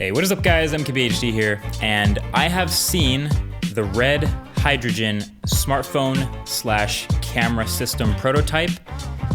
Hey, what is up guys? MKBHD here, and I have seen the red hydrogen smartphone slash camera system prototype,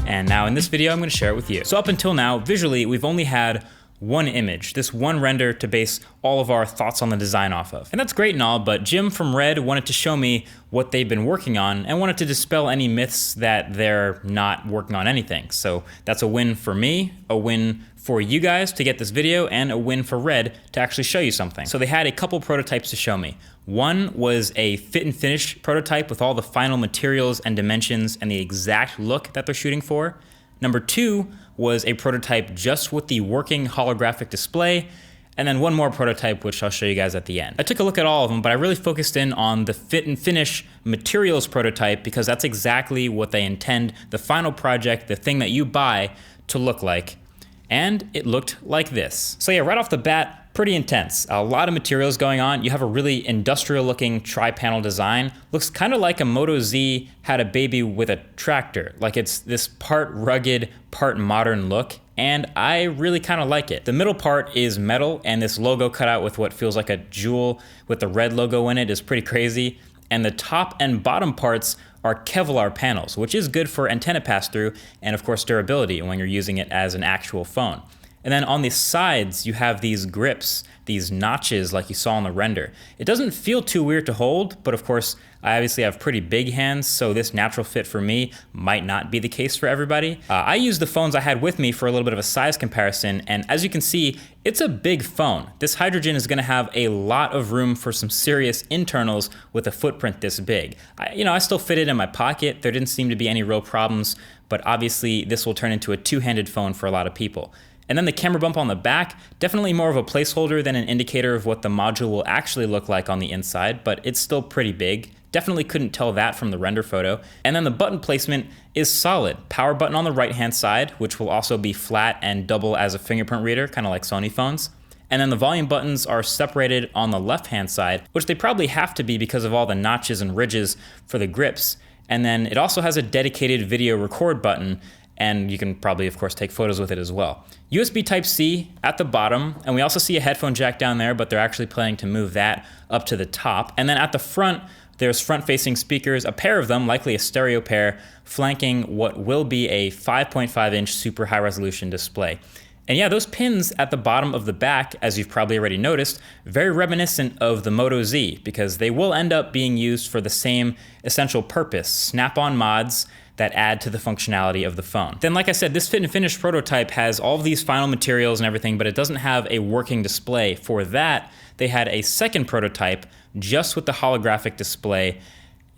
and now in this video I'm going to share it with you. So up until now, visually, we've only had one image, this one render to base all of our thoughts on the design off of. And that's great and all, but Jim from Red wanted to show me what they've been working on and wanted to dispel any myths that they're not working on anything. So that's a win for me, a win for you guys to get this video, and a win for Red to actually show you something. So they had a couple prototypes to show me. One was a fit and finish prototype with all the final materials and dimensions and the exact look that they're shooting for. Number two was a prototype just with the working holographic display, and then one more prototype which I'll show you guys at the end. I took a look at all of them, but I really focused in on the fit and finish materials prototype because that's exactly what they intend the final project, the thing that you buy, to look like. And it looked like this. So yeah, right off the bat, pretty intense. A lot of materials going on. You have a really industrial looking tri-panel design. Looks kind of like a Moto Z had a baby with a tractor. Like it's this part rugged, part modern look. And I really kind of like it. The middle part is metal, and this logo cut out with what feels like a jewel with the red logo in it is pretty crazy. And the top and bottom parts are Kevlar panels, which is good for antenna pass-through and of course durability when you're using it as an actual phone. And then on the sides, you have these grips, these notches like you saw in the render. It doesn't feel too weird to hold, but of course, I obviously have pretty big hands, so this natural fit for me might not be the case for everybody. I used the phones I had with me for a little bit of a size comparison, and as you can see, it's a big phone. This Hydrogen is gonna have a lot of room for some serious internals with a footprint this big. I still fit it in my pocket. There didn't seem to be any real problems, but obviously this will turn into a two-handed phone for a lot of people. And then the camera bump on the back, definitely more of a placeholder than an indicator of what the module will actually look like on the inside, but it's still pretty big. Definitely couldn't tell that from the render photo. And then the button placement is solid. Power button on the right-hand side, which will also be flat and double as a fingerprint reader, kind of like Sony phones. And then the volume buttons are separated on the left-hand side, which they probably have to be because of all the notches and ridges for the grips. And then it also has a dedicated video record button, and you can probably, of course, take photos with it as well. USB Type-C at the bottom, and we also see a headphone jack down there, but they're actually planning to move that up to the top. And then at the front, there's front-facing speakers, a pair of them, likely a stereo pair, flanking what will be a 5.5-inch super high-resolution display. And yeah, those pins at the bottom of the back, as you've probably already noticed, very reminiscent of the Moto Z, because they will end up being used for the same essential purpose, snap-on mods that add to the functionality of the phone. Then like I said, this fit and finish prototype has all of these final materials and everything, but it doesn't have a working display. For that, they had a second prototype just with the holographic display.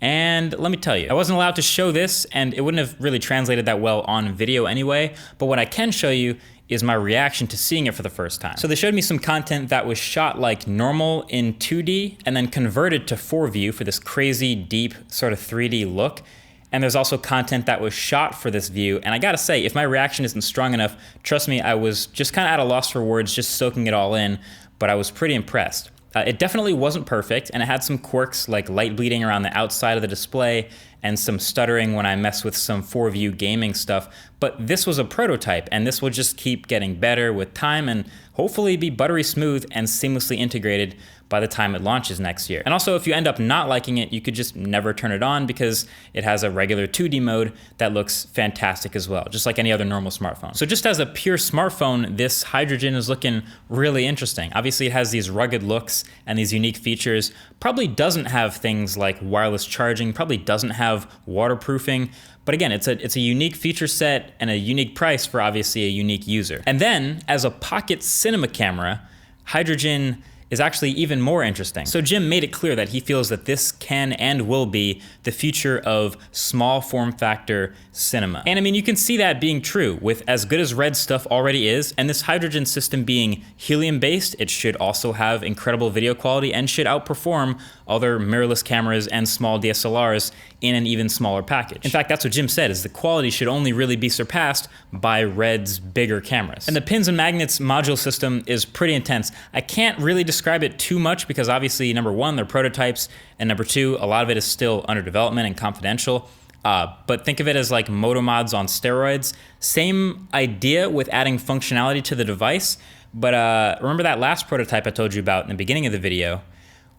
And let me tell you, I wasn't allowed to show this, and it wouldn't have really translated that well on video anyway, but what I can show you is my reaction to seeing it for the first time. So they showed me some content that was shot like normal in 2D and then converted to 4 for this crazy deep sort of 3D look. And there's also content that was shot for this view. And I gotta say, if my reaction isn't strong enough, trust me, I was just kind of at a loss for words, just soaking it all in, but I was pretty impressed. It definitely wasn't perfect, and it had some quirks like light bleeding around the outside of the display and some stuttering when I messed with some 4 gaming stuff, but this was a prototype, and this will just keep getting better with time and hopefully be buttery smooth and seamlessly integrated by the time it launches next year. And also, if you end up not liking it, you could just never turn it on because it has a regular 2D mode that looks fantastic as well, just like any other normal smartphone. So just as a pure smartphone, this Hydrogen is looking really interesting. Obviously, it has these rugged looks and these unique features. Probably doesn't have things like wireless charging, probably doesn't have waterproofing, but again, it's a unique feature set and a unique price for obviously a unique user. And then, as a pocket cinema camera, Hydrogen is actually even more interesting. So Jim made it clear that he feels that this can and will be the future of small form factor cinema. And I mean, you can see that being true with as good as Red stuff already is, and this Hydrogen system being helium based, it should also have incredible video quality and should outperform other mirrorless cameras and small DSLRs in an even smaller package. In fact, that's what Jim said, is the quality should only really be surpassed by Red's bigger cameras. And the pins and magnets module system is pretty intense. I can't really describe it too much because obviously, number one, they're prototypes, and number two, a lot of it is still under development and confidential. But think of it as like Moto Mods on steroids. Same idea with adding functionality to the device. But remember that last prototype I told you about in the beginning of the video?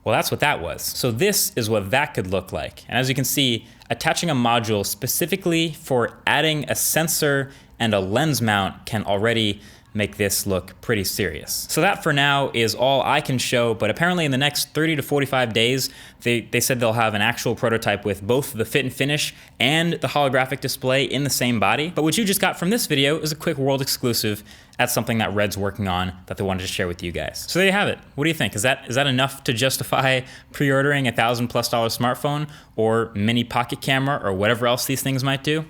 Well, that's what that was. So this is what that could look like. And as you can see, attaching a module specifically for adding a sensor and a lens mount can already make this look pretty serious. So that for now is all I can show, but apparently in the next 30 to 45 days, they said they'll have an actual prototype with both the fit and finish and the holographic display in the same body. But what you just got from this video is a quick world exclusive. That's something that Red's working on that they wanted to share with you guys. So there you have it. What do you think? Is that enough to justify pre-ordering a $1,000+ smartphone or mini pocket camera or whatever else these things might do?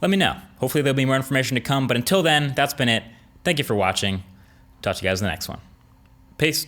Let me know. Hopefully there'll be more information to come, but until then, that's been it. Thank you for watching. Talk to you guys in the next one. Peace.